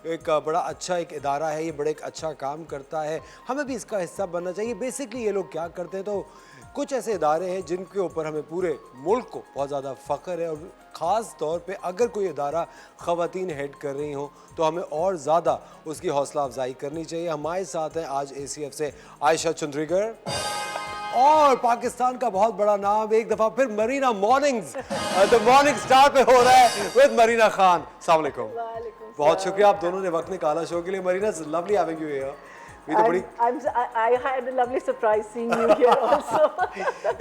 एक बड़ा अच्छा एक इदारा है, ये बड़ा एक अच्छा काम करता है, हमें भी इसका हिस्सा बनना चाहिए। बेसिकली ये लोग क्या करते हैं, तो कुछ ऐसे इदारे हैं जिनके ऊपर हमें पूरे मुल्क को बहुत ज़्यादा फ़ख्र है, और ख़ास तौर पे अगर कोई इदारा ख़वातीन हेड कर रही हो तो हमें और ज़्यादा उसकी हौसला अफजाई करनी चाहिए। हमारे साथ हैं आज ACF से आयशा चंद्रीगर, और पाकिस्तान का बहुत बड़ा नाम एक दफा फिर Marina mornings the morning star पे हो रहा है विद मरीना खान। अस्सलाम वालेकुम। बहुत शुक्रिया आप दोनों ने वक्त निकाला शो के लिए। Marina, lovely having you here. ये तो बड़ी I had a lovely surprise seeing you here also.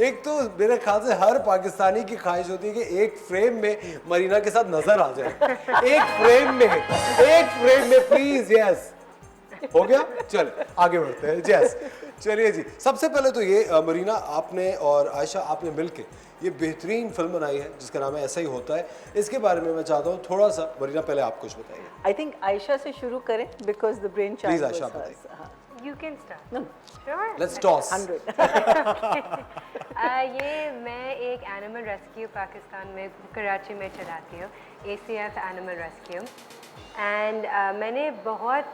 एक तो मेरे ख्याल से हर पाकिस्तानी की ख्वाहिश होती है कि एक फ्रेम में मरीना के साथ नजर आ जाए। एक फ्रेम में प्लीज। यस, हो गया, चल आगे बढ़ते हैं। यस, चलिए जी। सबसे पहले तो ये मरीना, आपने और आयशा आपने मिलके ये बेहतरीन फिल्म बनाई है जिसका नाम है ऐसा ही होता है। इसके बारे में मैं चाहता हूँ थोड़ा सा, मरीना पहले आप कुछ बताइए। I think आयशा से शुरू करें because the brainchild Please, was Ayesha, hers. बताइए। हाँ। You can start. No, Sure. Let's toss. 100. ये मैं एक एनिमल रेस्क्यू पाकिस्तान में कराची में चलाती हूँ, ACF एनिमल रेस्क्यू। एंड मैंने बहुत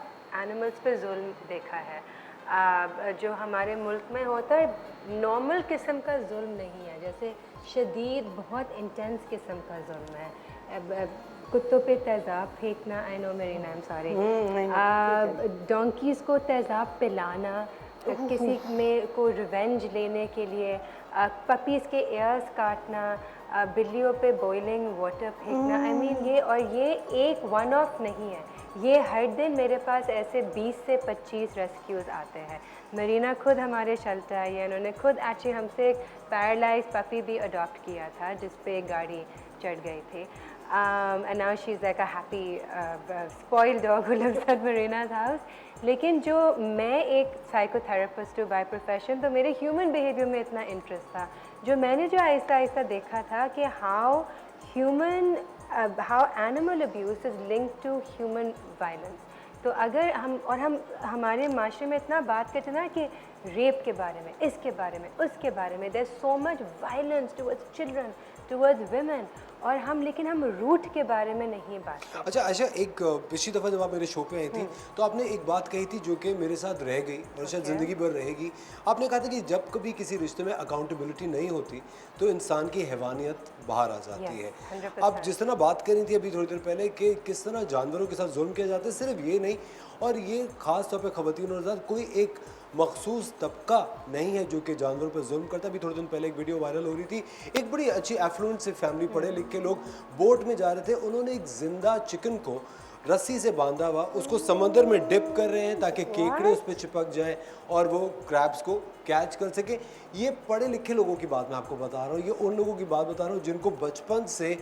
एनिमल्स पे जुल्म देखा है। जो हमारे मुल्क में होता है नॉर्मल किस्म का जुल्म नहीं है, जैसे शदीद बहुत इंटेंस किस्म का जुल्म है। कुत्तों पे तेज़ाब फेंकना, I know Marina, I am sorry, donkeys को तेज़ाब पिलाना, किसी में को रिवेंज लेने के लिए, पपीज़ के एयर्स काटना, बिल्लियों पे बॉइलिंग वाटर फेंकना। आई मीन ये एक वन ऑफ नहीं है, ये हर दिन मेरे पास ऐसे 20 से 25 रेस्क्यूज़ आते हैं। मरीना खुद हमारे शेल्टर आई है, उन्होंने खुद एक्चुअली हमसे एक पैरालाइज पपी भी अडॉप्ट किया था जिस पे एक गाड़ी चढ़ गई थी। And now she's like a happy spoiled dog who lives at Marina's house. लेकिन जो मैं एक साइकोथेरेपिस्ट हूँ बाय प्रोफेशन, तो मेरे ह्यूमन बिहेवियर में इतना इंटरेस्ट था, जो मैंने जो आहिस्ता आहिस्ता देखा था कि how animal abuse is linked to human violence. तो अगर हम हमारे माशरे में इतना बात करते ना कि रेप के बारे में, इसके बारे में, उसके बारे में, there so much violence towards children, towards women, और लेकिन हम रूट के बारे में नहीं बात करते। अच्छा आयशा, एक पिछली दफ़ा जब आप मेरे शो पे आई थी तो आपने एक बात कही थी जो कि मेरे साथ रह गई और शायद ज़िंदगी भर रहेगी। आपने कहा था कि जब कभी किसी रिश्ते में अकाउंटेबिलिटी नहीं होती तो इंसान की हैवानियत बाहर आ जाती है। 100%। आप जिस तरह बात कर रही थी अभी थोड़ी देर पहले कि किस तरह जानवरों के साथ जुल्म किया जाता है, सिर्फ ये नहीं, और ये ख़ास तौर पर ख़वातीन और साथ कोई एक मखसूस तबका नहीं है जो कि जानवरों पर जुल्म करता। अभी थोड़े दिन पहले एक वीडियो वायरल हो रही थी, एक बड़ी अच्छी एफ्लुएंट से फैमिली, पढ़े लिखे लोग बोट में जा रहे थे, उन्होंने एक जिंदा चिकन को रस्सी से बांधा हुआ उसको समंदर में डिप कर रहे हैं ताकि केकड़े उस पर चिपक जाएं और वो क्रैब्स को कैच कर सके। ये पढ़े लिखे लोगों की बात मैं आपको बता रहा हूँ, ये उन लोगों की बात बता रहा हूँ जिनको बचपन से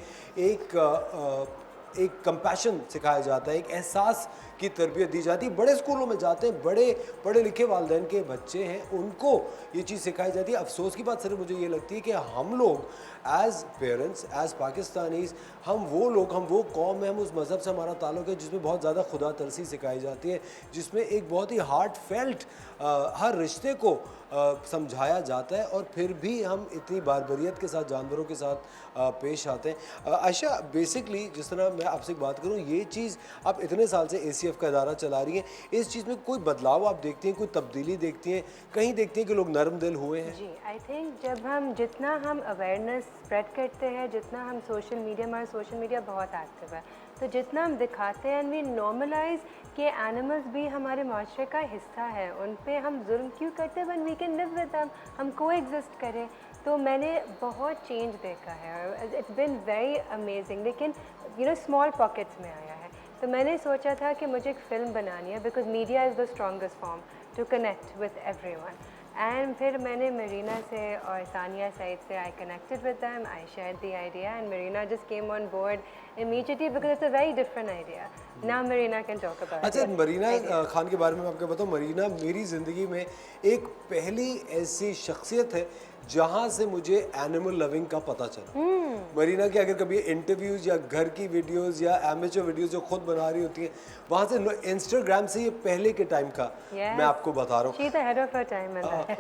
एक कंपैशन सिखाया जाता है, एक एहसास की तरबियत दी जाती है। बड़े स्कूलों में जाते हैं, बड़े पढ़े लिखे वालिदैन के बच्चे हैं, उनको ये चीज़ सिखाई जाती है। अफसोस की बात सिर्फ मुझे ये लगती है कि हम लोग एज़ पेरेंट्स, एज़ पाकिस्तानीज़, हम वो कौम है, हम उस मज़हब से हमारा ताल्लुक़ है जिसमें बहुत ज़्यादा खुदा तरसी सिखाई जाती है, जिसमें एक बहुत ही हार्ट फेल्ट हर रिश्ते को समझाया जाता है, और फिर भी हम इतनी बारबरियत के साथ जानवरों के साथ पेश आते हैं। आयशा, बेसिकली जिस तरह मैं आपसे बात करूं, ये चीज़ आप इतने साल से ACF का इदारा चला रही हैं, इस चीज़ में कोई बदलाव आप देखती हैं, कोई तब्दीली देखती हैं, कहीं देखती हैं कि लोग नरम दिल हुए हैं? जी, आई थिंक जितना हम अवेयरनेस स्प्रेड करते हैं, जितना हम हमारा सोशल मीडिया बहुत एक्टिव है, तो जितना हम दिखाते हैं एंड वी नॉर्मलाइज कि एनिमल्स भी हमारे माशरे का हिस्सा है, उन पे हम जुल्म क्यों करते हैं when we can live with them, हम को एग्जिस्ट करें। तो मैंने बहुत चेंज देखा है, इट्स बिन वेरी अमेजिंग, लेकिन स्मॉल पॉकेट्स में आया है। तो मैंने सोचा था कि मुझे एक फ़िल्म बनानी है, because media is the strongest form to connect with everyone. And फिर मैंने मरीना से और सानिया सईद से, I connected with them, I shared the idea and Marina just came on board immediately because it's a very different idea. Now Marina can talk about it. अच्छा, मरीना खान के बारे में आपको बताऊँ, मरीना मेरी ज़िंदगी में एक पहली ऐसी शख्सियत है जहाँ से मुझे एनिमल लविंग का पता चला। मरीना के अगर कभी इंटरव्यूज़ या घर की वीडियोज़ या एमेचर वीडियोज़ जो खुद बना रही होती हैं, वहाँ से इंस्टाग्राम से ये पहले के टाइम का मैं आपको बता रहा हूँ। She's ahead of her time in that.